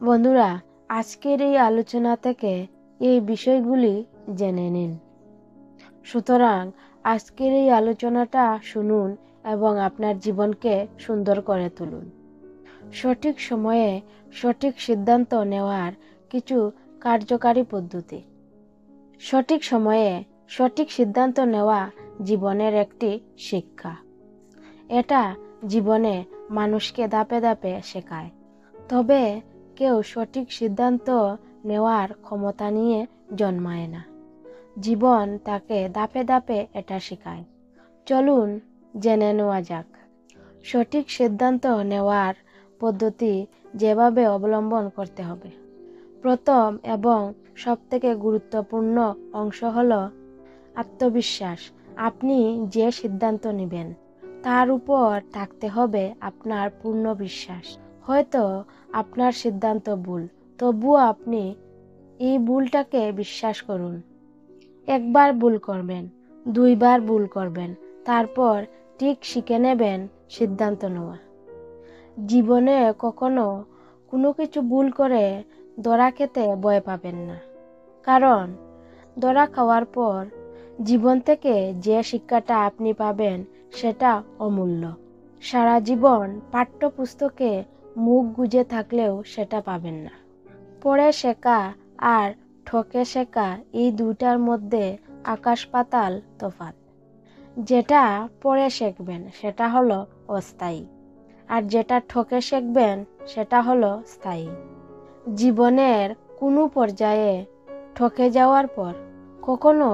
বন্ধুরা, আজকের এই আলোচনা থেকে এই বিষয়গুলি জেনে নিন। সুতরাং আজকের এই আলোচনাটা শুনুন এবং আপনার জীবনকে সুন্দর করে তুলুন। সঠিক সময়ে সঠিক সিদ্ধান্ত নেওয়ার কিছু কার্যকারী পদ্ধতি। সঠিক সময়ে সঠিক সিদ্ধান্ত নেওয়া জীবনের একটি শিক্ষা। এটা জীবনে মানুষকে ধাপে ধাপে শেখায়। তবে কেউ সঠিক সিদ্ধান্ত নেওয়ার ক্ষমতা নিয়ে জন্মায় না, জীবন তাকে ধাপে ধাপে এটা শেখায়। চলুন জেনে নেওয়া যাক সঠিক সিদ্ধান্ত নেওয়ার পদ্ধতি যেভাবে অবলম্বন করতে হবে। প্রথম এবং সবথেকে গুরুত্বপূর্ণ অংশ হলো আত্মবিশ্বাস। আপনি যে সিদ্ধান্ত নেবেন তার উপর থাকতে হবে আপনার পূর্ণ বিশ্বাস। হয়তো আপনার সিদ্ধান্ত ভুল, তবুও আপনি এই ভুলটাকে বিশ্বাস করুন। একবার ভুল করবেন, দুইবার ভুল করবেন, তারপর ঠিক শিখে নেবেন সিদ্ধান্ত নেওয়া। জীবনে কখনো কোনো কিছু ভুল করে ধরা খেতে ভয় পাবেন না, কারণ ধরা খাওয়ার পর জীবন থেকে যে শিক্ষাটা আপনি পাবেন সেটা অমূল্য। সারা জীবন পাঠ্যপুস্তকে মুখ গুজে থাকলেও সেটা পাবেন না। পড়ে শেখা আর ঠকে শেখা এই দুটার মধ্যে আকাশ পাতাল তফাৎ। যেটা পড়ে শিখবেন সেটা হলো অস্থায়ী, আর যেটা ঠকে শিখবেন সেটা হলো স্থায়ী। জীবনের কোনো পর্যায়ে ঠকে যাওয়ার পর কখনো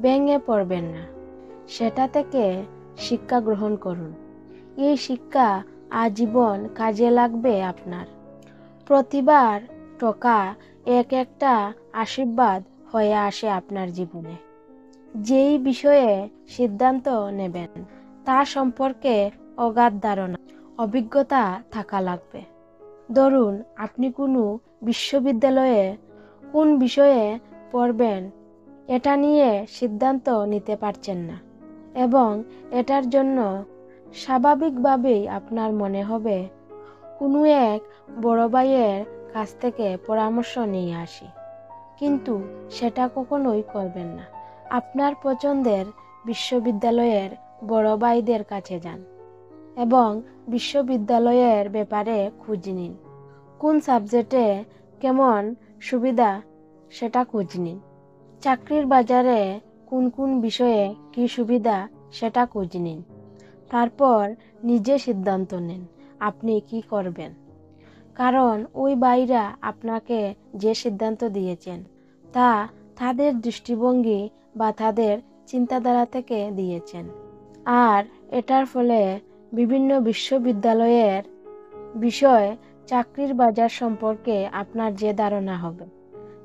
ভেঙে পড়বেন না, সেটা থেকে শিক্ষা গ্রহণ করুন। এই শিক্ষা আজীবন কাজে লাগবে আপনার। প্রতিবার ঠকা এক একটা আশীর্বাদ হয়ে আসে আপনার জীবনে। যেই বিষয়ে সিদ্ধান্ত নেবেন তা সম্পর্কে অগাধ ধারণা, অভিজ্ঞতা থাকা লাগবে। ধরুন, আপনি কোনো বিশ্ববিদ্যালয়ে কোন বিষয়ে পড়বেন এটা নিয়ে সিদ্ধান্ত নিতে পারছেন না, এবং এটার জন্য স্বাভাবিকভাবেই আপনার মনে হবে কোনো এক বড় ভাইয়ের কাছ থেকে পরামর্শ নিয়ে আসি। কিন্তু সেটা কখনোই করবেন না। আপনার পছন্দের বিশ্ববিদ্যালয়ের বড় ভাইদের কাছে যান এবং বিশ্ববিদ্যালয়ের ব্যাপারে খোঁজ নিন। কোন সাবজেক্টে কেমন সুবিধা সেটা খোঁজ নিন। চাকরির বাজারে কোন কোন বিষয়ে কী সুবিধা সেটা খোঁজ নিন। তারপর নিজে সিদ্ধান্ত নিন আপনি কি করবেন, কারণ ওই ভাইরা আপনাকে যে সিদ্ধান্ত দিয়েছেন তা তাদের দৃষ্টিভঙ্গি বা তাদের চিন্তাধারা থেকে দিয়েছেন। আর এটার ফলে বিভিন্ন বিশ্ববিদ্যালয়ের বিষয়, চাকরির বাজার সম্পর্কে আপনার যে ধারণা হবে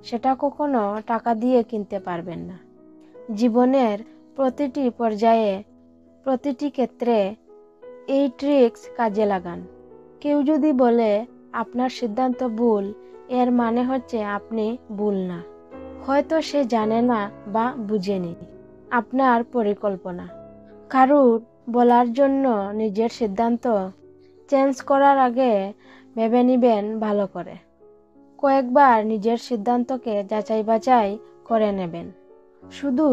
সেটা কখনো টাকা দিয়ে কিনতে পারবেন না। জীবনের প্রতিটি পর্যায়ে প্রতিটি ক্ষেত্রে এই ট্রিক্স কাজে লাগান। কেউ যদি বলে আপনার সিদ্ধান্ত ভুল, এর মানে হচ্ছে আপনি ভুল না। হয়তো সে জানে না বা বুঝেনি আপনার পরিকল্পনা। কারুর বলার জন্য নিজের সিদ্ধান্ত চেঞ্জ করার আগে ভেবে নিবেন ভালো করে। কয়েকবার নিজের সিদ্ধান্তকে যাচাই বাছাই করে নেবেন। শুধু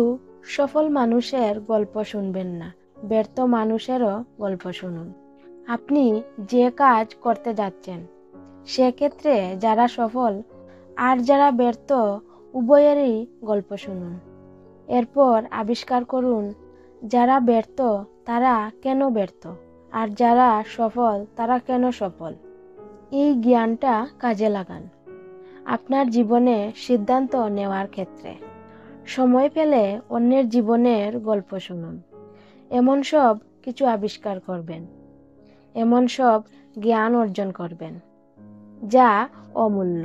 সফল মানুষের গল্প শুনবেন না, ব্যর্থ মানুষেরও গল্প শুনুন। আপনি যে কাজ করতে যাচ্ছেন সেক্ষেত্রে যারা সফল আর যারা ব্যর্থ উভয়েরই গল্প শুনুন। এরপর আবিষ্কার করুন যারা ব্যর্থ তারা কেন ব্যর্থ, আর যারা সফল তারা কেন সফল। এই জ্ঞানটা কাজে লাগান আপনার জীবনে সিদ্ধান্ত নেওয়ার ক্ষেত্রে। সময় পেলে অন্যের জীবনের গল্প শুনুন। এমন সব কিছু আবিষ্কার করবেন, এমন সব জ্ঞান অর্জন করবেন যা অমূল্য।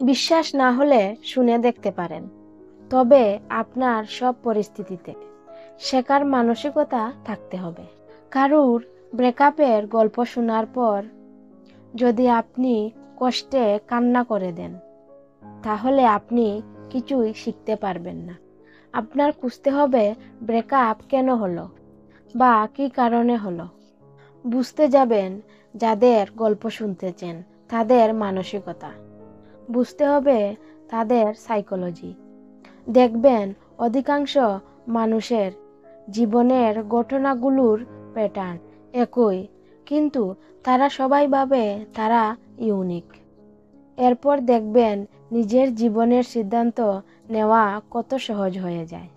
বিশ্বাস না হলে শুনে দেখতে পারেন। তবে আপনার সব পরিস্থিতিতে শেখার মানসিকতা থাকতে হবে। কারুর ব্রেকআপের গল্প শোনার পর যদি আপনি কষ্টে কান্না করে দেন তাহলে আপনি কিছুই শিখতে পারবেন না। আপনার খুঁজতে হবে ব্রেকআপ কেন হলো বা কী কারণে হলো। বুঝতে যাবেন যাদের গল্প শুনতেছেন তাদের মানসিকতা, বুঝতে হবে তাদের সাইকোলজি। দেখবেন অধিকাংশ মানুষের জীবনের ঘটনাগুলোর প্যাটার্ন একই, কিন্তু তারা সবাই ভাবে তারা ইউনিক। এরপর দেখবেন নিজের জীবনের সিদ্ধান্ত নেওয়া কত সহজ হয়ে যায়।